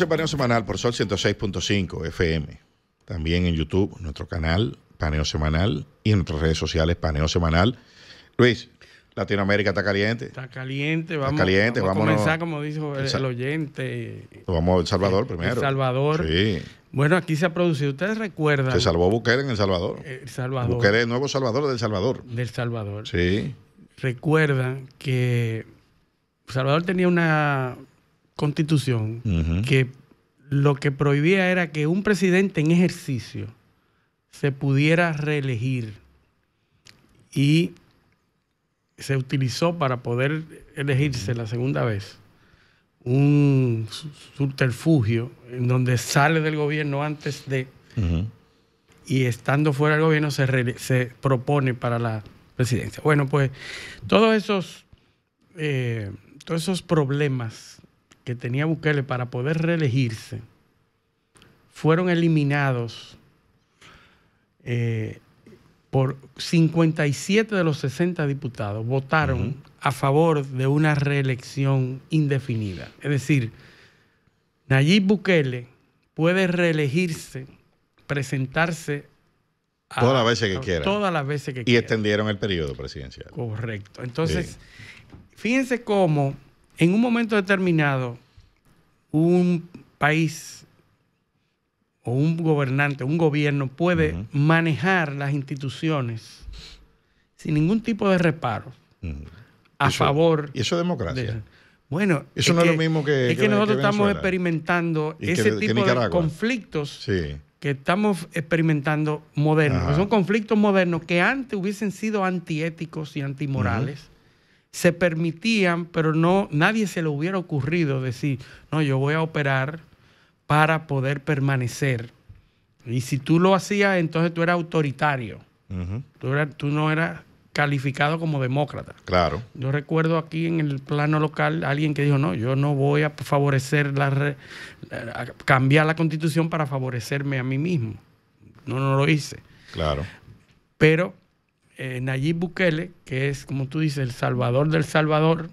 Paneo Semanal por Sol 106.5 FM. También en YouTube, nuestro canal Paneo Semanal, y en nuestras redes sociales Paneo Semanal. Luis, Latinoamérica está caliente. Está caliente, vamos a comenzar, como dijo el oyente. Vamos a El Salvador primero. El Salvador. Sí. Bueno, aquí se ha producido. ¿Ustedes recuerdan? Se salvó Bukele en El Salvador. El Salvador. Bukele, el nuevo Salvador del Salvador. Del Salvador. Sí. Recuerdan que El Salvador tenía una constitución que lo que prohibía era que un presidente en ejercicio se pudiera reelegir, y se utilizó para poder elegirse la segunda vez un subterfugio en donde sale del gobierno antes de y estando fuera del gobierno se propone para la presidencia. Bueno, pues todos esos problemas que tenía Bukele para poder reelegirse fueron eliminados por 57 de los 60 diputados votaron a favor de una reelección indefinida. Es decir, Nayib Bukele puede reelegirse, presentarse todas las veces que quiera. Todas las veces que y quiera. Extendieron el periodo presidencial. Correcto. Entonces, fíjense cómo en un momento determinado un país o un gobernante, un gobierno puede manejar las instituciones sin ningún tipo de reparo a favor. ¿Y eso es democracia? Bueno, eso no es lo mismo que es que nosotros estamos Venezuela. Experimentando ese tipo de conflictos que estamos experimentando modernos. Que son conflictos modernos que antes hubiesen sido antiéticos y antimorales. Se permitían, pero nadie se le hubiera ocurrido decir, no, yo voy a operar para poder permanecer. Y si tú lo hacías, entonces tú eras autoritario. Tú no eras calificado como demócrata. Claro. Yo recuerdo aquí en el plano local alguien que dijo, no, yo no voy a favorecer a cambiar la constitución para favorecerme a mí mismo. No lo hice. Claro. Pero Nayib Bukele, que es, como tú dices, el Salvador del Salvador,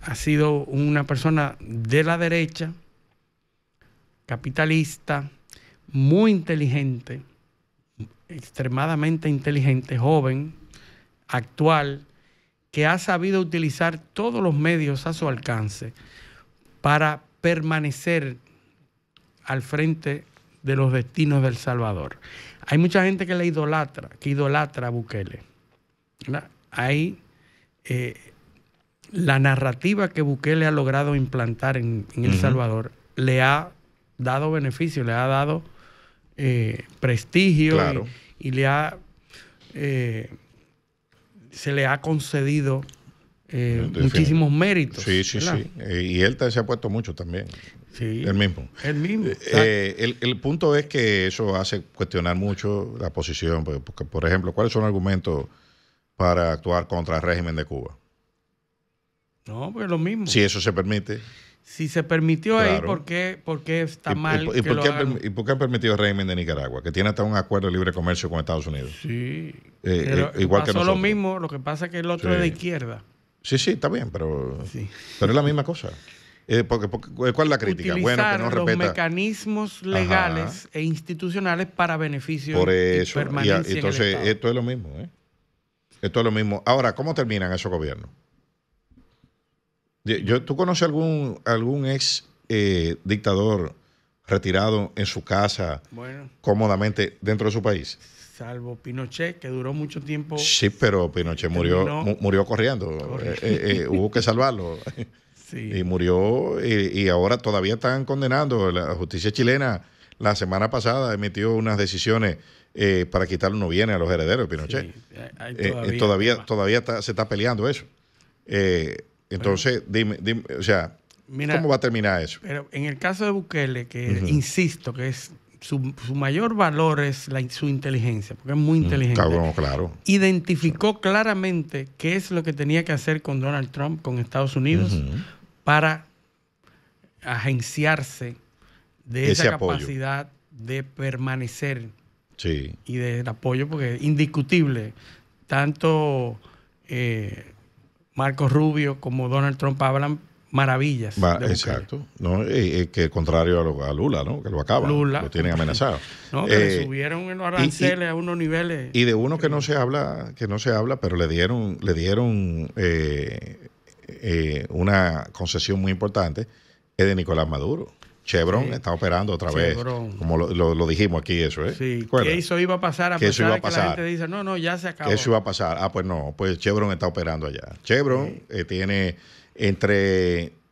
ha sido una persona de la derecha, capitalista, muy inteligente, extremadamente inteligente, joven, actual, que ha sabido utilizar todos los medios a su alcance para permanecer al frente de los destinos del Salvador. Hay mucha gente que idolatra a Bukele. Hay la narrativa que Bukele ha logrado implantar en El Salvador le ha dado beneficio, le ha dado prestigio, claro. y se le ha concedido muchísimos méritos. Sí. Y él se ha puesto mucho también. Sí, el mismo. El punto es que eso hace cuestionar mucho la posición, porque, por ejemplo, ¿cuáles son los argumentos para actuar contra el régimen de Cuba? No, pues lo mismo. Si eso se permite. Si se permitió ahí, ¿por qué está mal? ¿Y por qué ha permitido el régimen de Nicaragua, que tiene hasta un acuerdo de libre comercio con Estados Unidos? Sí. Igual que nosotros. Lo mismo, lo que pasa es que el otro es de izquierda. Sí, está bien, pero es la misma cosa. ¿Cuál es la crítica? Bueno, que no respeta los mecanismos legales e institucionales para beneficio y permanencia. Entonces, en el esto es lo mismo. Esto es lo mismo. Ahora, ¿cómo terminan esos gobiernos? ¿Tú conoces algún ex dictador retirado en su casa cómodamente dentro de su país? Salvo Pinochet, que duró mucho tiempo. Sí, pero Pinochet murió corriendo. Hubo que salvarlo. Sí. Y murió, y ahora todavía están condenando. La justicia chilena la semana pasada emitió unas decisiones para quitarle unos bienes a los herederos de Pinochet. Sí, todavía se está peleando eso. Entonces, dime, o sea, mira, ¿cómo va a terminar eso? Pero en el caso de Bukele, que insisto, que es su mayor valor es su inteligencia, porque es muy inteligente. Claro. Identificó claramente qué es lo que tenía que hacer con Donald Trump, con Estados Unidos, para agenciarse de esa capacidad de permanecer y del apoyo, porque es indiscutible. Tanto Marco Rubio como Donald Trump hablan maravillas. Exacto. ¿No? Que contrario a Lula, ¿no? Que lo acaba. Lo tienen amenazado. No, que le subieron en los aranceles a unos niveles. Y de uno que no se habla, pero le dieron una concesión muy importante, es de Nicolás Maduro. Chevron está operando otra vez, como lo dijimos aquí, eso, ¿eh? Sí, que eso iba a pasar a pesar de que la gente dice, no, ya se acabó. Que eso iba a pasar. Pues no, pues Chevron está operando allá. Chevron tiene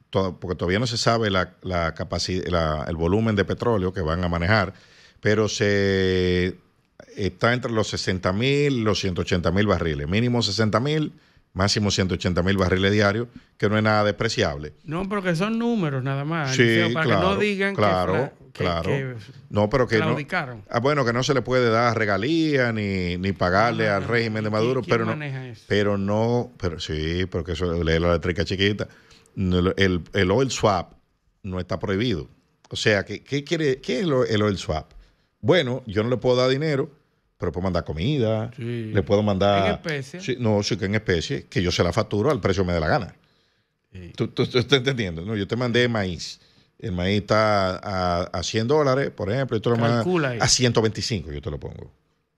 porque todavía no se sabe la capacidad, el volumen de petróleo que van a manejar, pero está entre los 60,000 y los 180,000 barriles, mínimo 60,000, máximo 180,000 barriles diarios, que no es nada despreciable. No, pero que son números nada más. Sí, para claro, que no digan claro. No, pero que claudicaron. Bueno, que no se le puede dar regalía ni pagarle al régimen de Maduro, ¿Quién maneja eso? pero sí, porque eso es la eléctrica chiquita. El oil swap no está prohibido. O sea, ¿qué es el oil swap? Bueno, yo no le puedo dar dinero, pero puedo mandar comida, le puedo mandar... ¿En especie? Sí, que en especie, que yo se la facturo al precio que me dé la gana. Sí. ¿Tú estás entendiendo? No, yo te mandé maíz. El maíz está a $100, por ejemplo, y tú lo mandas a 125, yo te lo pongo.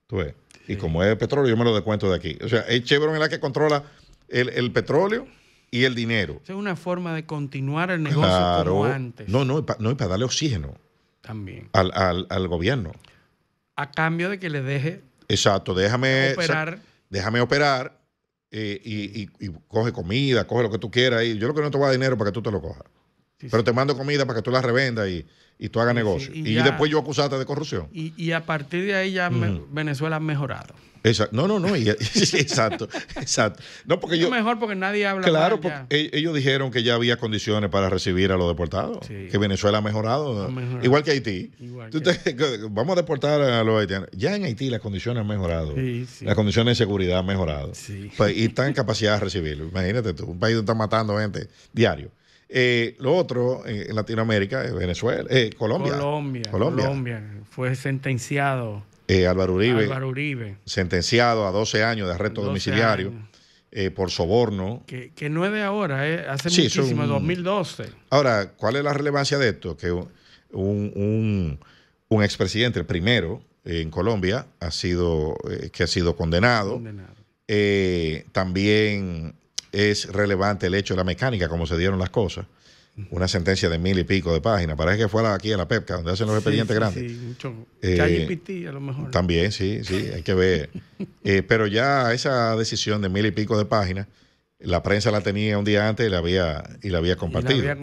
¿Tú ves? Sí. Y como es petróleo, yo me lo descuento de aquí. O sea, es Chevron es la que controla el petróleo y el dinero. Es una forma de continuar el negocio como antes. No, y para darle oxígeno. También. Al gobierno. A cambio de que le deje... Exacto, déjame operar y coge comida, coge lo que tú quieras. Y yo lo que no te voy a dar dinero para que tú te lo cojas. Sí, pero te mando comida para que tú la revendas y tú hagas negocio. Y después yo acusarte de corrupción. Y a partir de ahí ya Venezuela ha mejorado. Exacto. No. Exacto. No, porque es mejor porque nadie habla. Claro, porque ellos dijeron que ya había condiciones para recibir a los deportados. Sí. Que Venezuela ha mejorado. Igual que Haití. Vamos a deportar a los haitianos. Ya en Haití las condiciones han mejorado. Sí. Las condiciones de seguridad han mejorado. Sí. Y están en capacidad de recibirlo. Imagínate tú, un país donde están matando gente diario. Lo otro en Latinoamérica es Venezuela, Colombia. Fue sentenciado. Álvaro Uribe, sentenciado a 12 años de arresto domiciliario por soborno. Que no es de ahora, hace muchísimo, 2012. Ahora, ¿cuál es la relevancia de esto? Que un expresidente, el primero en Colombia, ha sido condenado. También es relevante el hecho de la mecánica, cómo se dieron las cosas. Una sentencia de 1,000 y pico de páginas. Parece que fue aquí en la PEPCA, donde hacen los expedientes grandes. Sí, mucho. ChatGPT a lo mejor. También, sí, hay que ver. Pero ya esa decisión de 1,000 y pico de páginas, la prensa la tenía un día antes y la había compartido.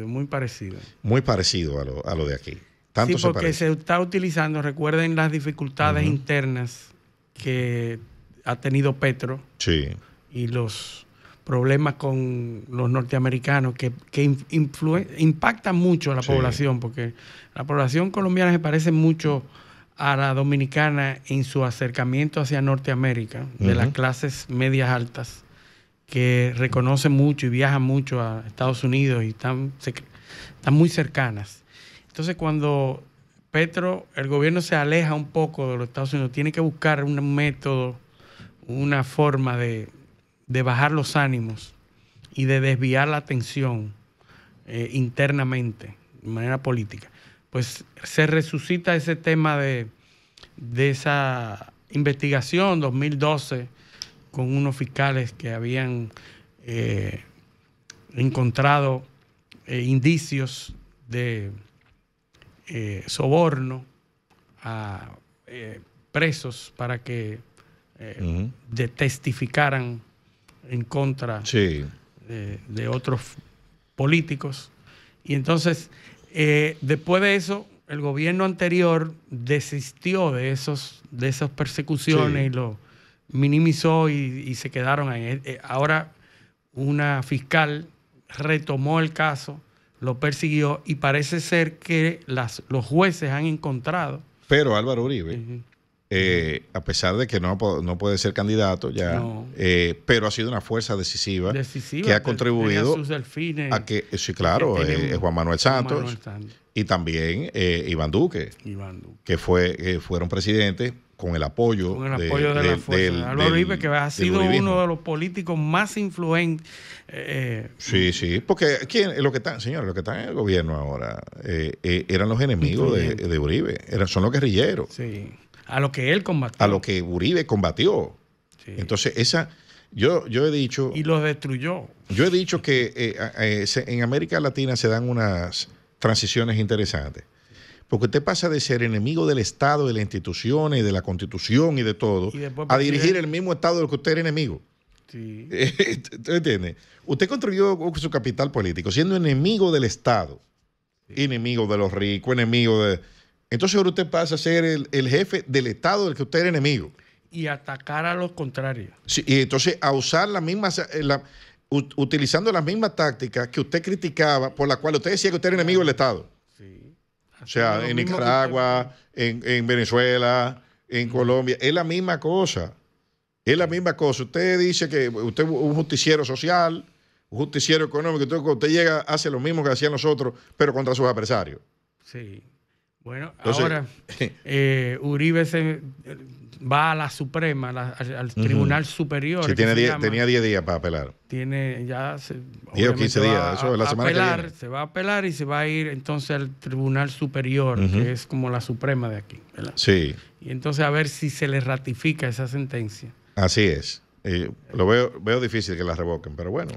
Muy parecido. Muy parecido a lo de aquí. Tanto sí, porque se está utilizando, recuerden las dificultades internas que ha tenido Petro. Sí. Y los problemas con los norteamericanos que impactan mucho a la población, porque la población colombiana se parece mucho a la dominicana en su acercamiento hacia Norteamérica, de las clases medias altas, que reconocen mucho y viajan mucho a Estados Unidos y están muy cercanas. Entonces, cuando el gobierno se aleja un poco de los Estados Unidos, tiene que buscar un método, una forma de bajar los ánimos y de desviar la atención internamente, de manera política. Pues se resucita ese tema de esa investigación 2012 con unos fiscales que habían encontrado indicios de soborno a presos para que testificaran en contra de otros políticos. Y entonces, después de eso, el gobierno anterior desistió de esas persecuciones y lo minimizó y se quedaron ahí. Ahora una fiscal retomó el caso, lo persiguió y parece ser que los jueces han encontrado. Pero Álvaro Uribe... a pesar de que no puede ser candidato ya, pero ha sido una fuerza decisiva que ha contribuido a que, sí, claro, Juan Manuel Santos y también Iván Duque, que fueron presidentes con el apoyo, de la fuerza. Álvaro Uribe, que ha sido uno de los políticos más influentes. Sí, porque los que están en el gobierno ahora eran los enemigos de Uribe, son los guerrilleros. Sí, a lo que él combatió. A lo que Uribe combatió. Sí. Entonces, yo he dicho... Y lo destruyó. Yo he dicho que en América Latina se dan unas transiciones interesantes. Porque usted pasa de ser enemigo del Estado, de las instituciones, de la Constitución y de todo, a dirigir el mismo Estado del que usted era enemigo. Sí. ¿Usted entiende? Usted construyó su capital político siendo enemigo del Estado, sí, enemigo de los ricos, enemigo de... Entonces ahora usted pasa a ser el jefe del Estado del que usted era enemigo. Y atacar a los contrarios. Sí, y entonces a usar utilizando las mismas tácticas que usted criticaba, por las cuales usted decía que usted era enemigo del Estado. Sí. O sea, en Nicaragua, en Venezuela, en Colombia, es la misma cosa. Es la misma cosa. Usted dice que usted es un justiciero social, un justiciero económico, entonces cuando usted llega hace lo mismo que hacían los otros, pero contra sus adversarios. Sí. Bueno, entonces, ahora Uribe va a la Suprema, al Tribunal Superior. Sí, tenía 10 días para apelar. Tiene ya 10 o 15 días, eso es la semana que viene. Se va a apelar y se va a ir entonces al Tribunal Superior, que es como la Suprema de aquí, ¿verdad? Sí. Y entonces a ver si se le ratifica esa sentencia. Así es. Lo veo difícil que la revoquen, pero bueno,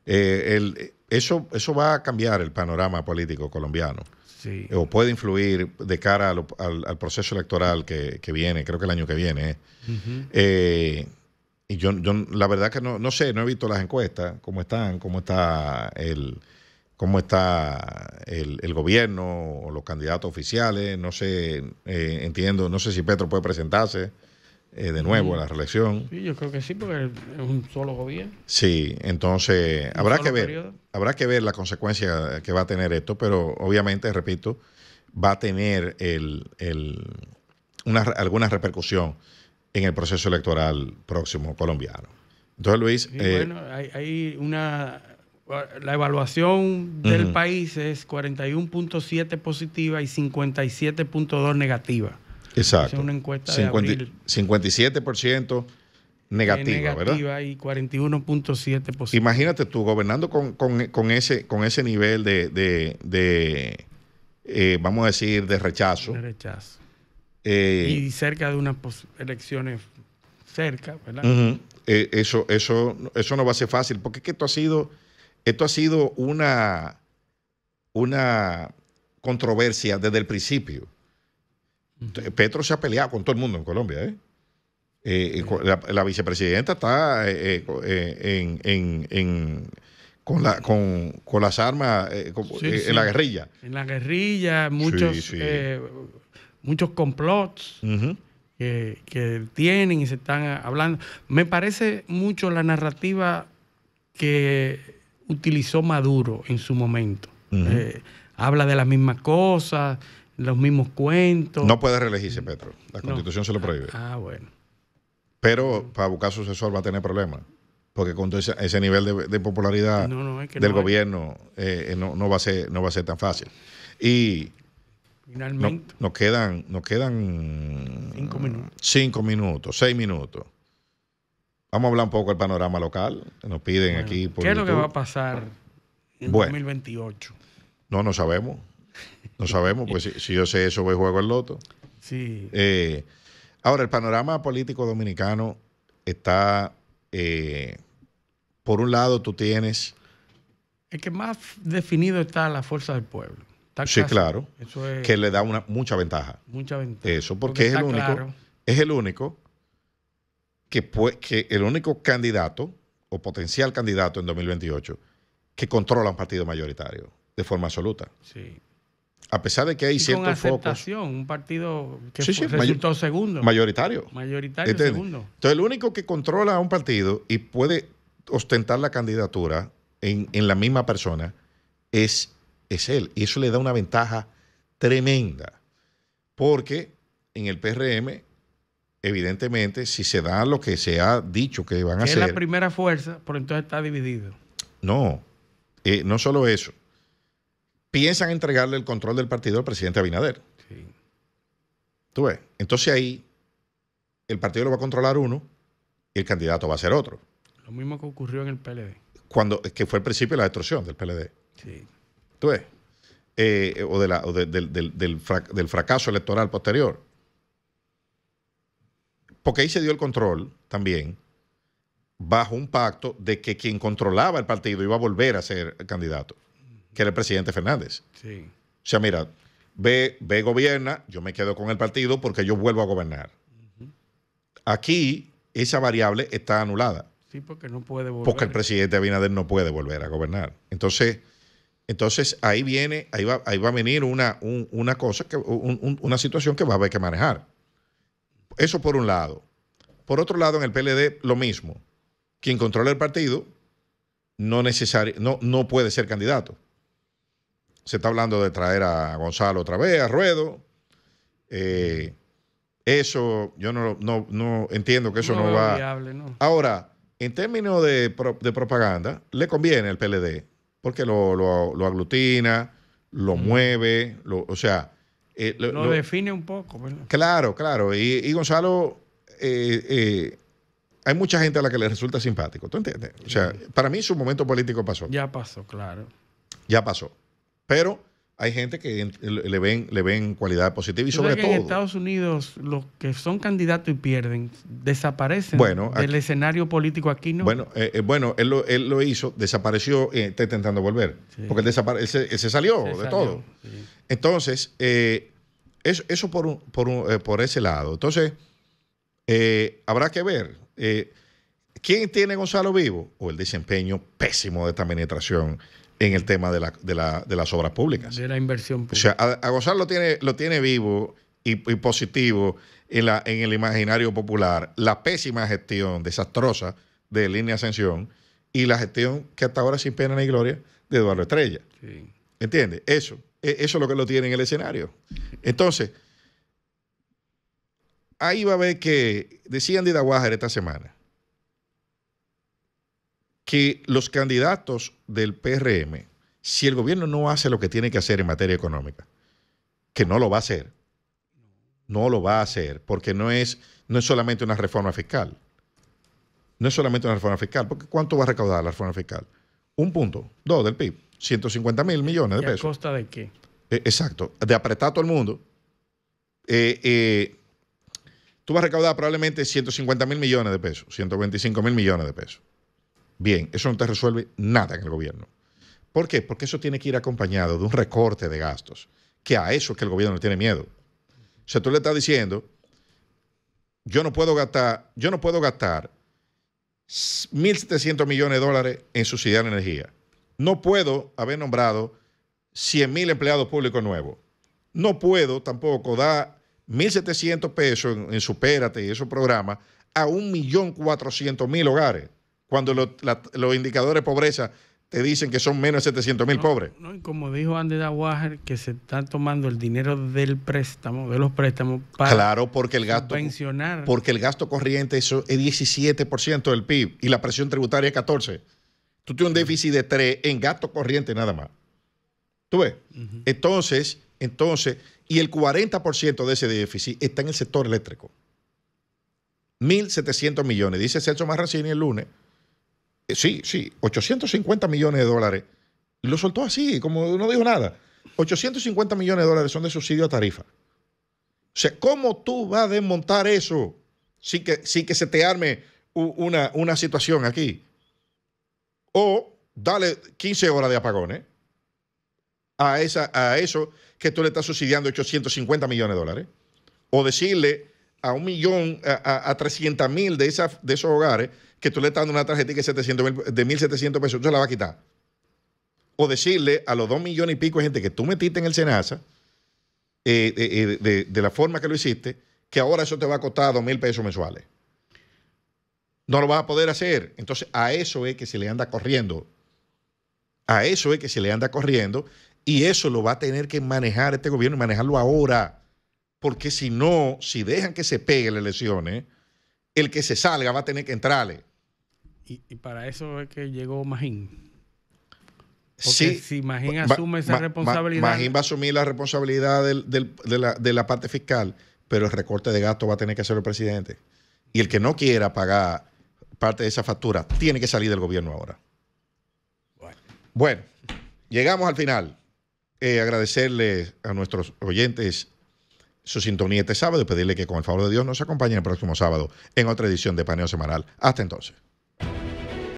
eso va a cambiar el panorama político colombiano. Sí. O puede influir de cara al proceso electoral que viene, creo que el año que viene. Y yo la verdad que no sé, no he visto las encuestas, cómo está el gobierno o los candidatos oficiales, no sé, entiendo, no sé si Petro puede presentarse de nuevo a la reelección. Sí, yo creo que sí, porque es un solo gobierno. Sí, entonces habrá que ver la consecuencia que va a tener esto, pero obviamente, repito, va a tener alguna repercusión en el proceso electoral próximo colombiano. Entonces, Luis... Sí, bueno, la evaluación del país es 41.7 positiva y 57.2 negativa. Exacto. Es una encuesta de abril. 57% negativa, ¿verdad? Y 41.7 positiva. Imagínate tú gobernando con ese nivel de vamos a decir, de rechazo. De rechazo. Y cerca de unas elecciones cerca, ¿verdad? Eso no va a ser fácil, porque es que esto ha sido una controversia desde el principio. Petro se ha peleado con todo el mundo en Colombia. La vicepresidenta está con las armas en la guerrilla. En la guerrilla, muchos complots que tienen y se están hablando. Me parece mucho la narrativa que utilizó Maduro en su momento. Habla de las mismas cosas, los mismos cuentos. No puede reelegirse Petro. La Constitución se lo prohíbe. Bueno. Pero para buscar sucesor va a tener problemas. Porque con ese nivel de popularidad del gobierno no va a ser tan fácil. Y finalmente nos quedan 5 minutos, 6 minutos. Vamos a hablar un poco del panorama local. Nos piden aquí por ¿qué es YouTube. lo que va a pasar en 2028? No sabemos. No sabemos, pues si yo sé eso, voy a jugar el loto. Sí. Ahora, el panorama político dominicano está, por un lado, tú tienes... El que más definido está la fuerza del pueblo. Sí, claro. Eso es, que le da mucha ventaja. Mucha ventaja. Eso, porque es el único que el único candidato o potencial candidato en 2028 que controla un partido mayoritario de forma absoluta. Sí. A pesar de que hay ciertos focos. Un partido que resultó segundo. Mayoritario. Segundo. Entonces, el único que controla a un partido y puede ostentar la candidatura en la misma persona es él. Y eso le da una ventaja tremenda. Porque en el PRM, evidentemente, si se da lo que se ha dicho que van a hacer. Es la primera fuerza, pero entonces está dividido. No solo eso. Piensan entregarle el control del partido al presidente Abinader. Sí. ¿Tú ves? Entonces ahí el partido lo va a controlar uno y el candidato va a ser otro. Lo mismo que ocurrió en el PLD. Que fue el principio de la destrucción del PLD. Sí. ¿Tú ves? Del fracaso electoral posterior. Porque ahí se dio el control también bajo un pacto de que quien controlaba el partido iba a volver a ser el candidato, que era el presidente Fernández. Sí. O sea, mira, ve, gobierna, yo me quedo con el partido porque yo vuelvo a gobernar. Aquí esa variable está anulada. Sí, porque no puede volver. Porque el presidente Abinader no puede volver a gobernar. Entonces ahí va a venir una cosa, una situación que va a haber que manejar. Eso por un lado. Por otro lado, en el PLD, lo mismo. Quien controla el partido no puede ser candidato. Se está hablando de traer a Gonzalo otra vez, a Ruedo. Eso, yo no entiendo que eso no va. Viable, no. Ahora, en términos de propaganda, le conviene al PLD, porque lo aglutina, lo mueve, o sea... lo define un poco, ¿verdad? Claro. Y Gonzalo, hay mucha gente a la que le resulta simpático, ¿tú entiendes? O sea, para mí su momento político pasó. Ya pasó, claro. Ya pasó. Pero hay gente que le ven cualidades positivas y sobre todo... En Estados Unidos, los que son candidatos y pierden, desaparecen del escenario político. Aquí no. Bueno, él lo hizo, desapareció, está intentando volver. Sí. Porque él se salió de todo. Sí. Entonces, eso por ese lado. Entonces, habrá que ver. ¿Quién tiene Gonzalo vivo? O el desempeño pésimo de esta administración en el tema de las obras públicas. De la inversión pública. O sea, a Gonzalo lo tiene vivo y positivo en el imaginario popular la pésima gestión desastrosa de Línea Ascensión y la gestión que hasta ahora sin pena ni gloria de Eduardo Estrella. Sí. ¿Entiendes? Eso es lo que lo tiene en el escenario. Entonces, ahí va a ver que, decía Andy Dawager esta semana, que los candidatos del PRM, si el gobierno no hace lo que tiene que hacer en materia económica, que no lo va a hacer, porque no es solamente una reforma fiscal. No es solamente una reforma fiscal, porque ¿cuánto va a recaudar la reforma fiscal? 1.2 del PIB, 150,000 millones de pesos. ¿A costa de qué? Exacto, de apretar a todo el mundo. Tú vas a recaudar probablemente 150,000 millones de pesos, 125,000 millones de pesos. Bien, eso no te resuelve nada en el gobierno. ¿Por qué? Porque eso tiene que ir acompañado de un recorte de gastos, que a eso es que el gobierno le tiene miedo. O sea, tú le estás diciendo, yo no puedo gastar 1.700 millones de dólares en subsidiar energía. No puedo haber nombrado 100,000 empleados públicos nuevos. No puedo tampoco dar 1.700 pesos en Supérate y esos programas a 1.400.000 hogares, cuando los indicadores de pobreza te dicen que son menos de 700,000 pobres. No, y como dijo Andy Dawager, que se está tomando el dinero de los préstamos para porque el gasto corriente eso es 17% del PIB y la presión tributaria es 14%. Tú tienes un déficit de 3% en gasto corriente nada más. ¿Tú ves? Uh-huh. Entonces, y el 40% de ese déficit está en el sector eléctrico. 1.700 millones, dice Celso Marrancini el lunes. Sí, 850 millones de dólares. Lo soltó así, como no dijo nada. 850 millones de dólares son de subsidio a tarifa. O sea, ¿cómo tú vas a desmontar eso sin que se te arme una situación aquí? O dale 15 horas de apagones a eso que tú le estás subsidiando 850 millones de dólares. O decirle a 300,000 de esos hogares que tú le estás dando una tarjetita de 1.700 pesos, tú se la vas a quitar. O decirle a los 2 millones y pico de gente que tú metiste en el SENASA, de la forma que lo hiciste, que ahora eso te va a costar 2,000 pesos mensuales. No lo vas a poder hacer. Entonces, a eso es que se le anda corriendo. Y eso lo va a tener que manejar este gobierno y manejarlo ahora. Porque si no, si dejan que se peguen las elecciones, el que se salga va a tener que entrarle. Y para eso es que llegó Magín. Porque sí, si Magín asume esa responsabilidad. Magín va a asumir la responsabilidad de la parte fiscal, pero el recorte de gasto va a tener que hacerlo el presidente. Y el que no quiera pagar parte de esa factura tiene que salir del gobierno ahora. Bueno, llegamos al final. Agradecerles a nuestros oyentes su sintonía este sábado y pedirle que con el favor de Dios nos acompañen el próximo sábado en otra edición de Paneo Semanal. Hasta entonces.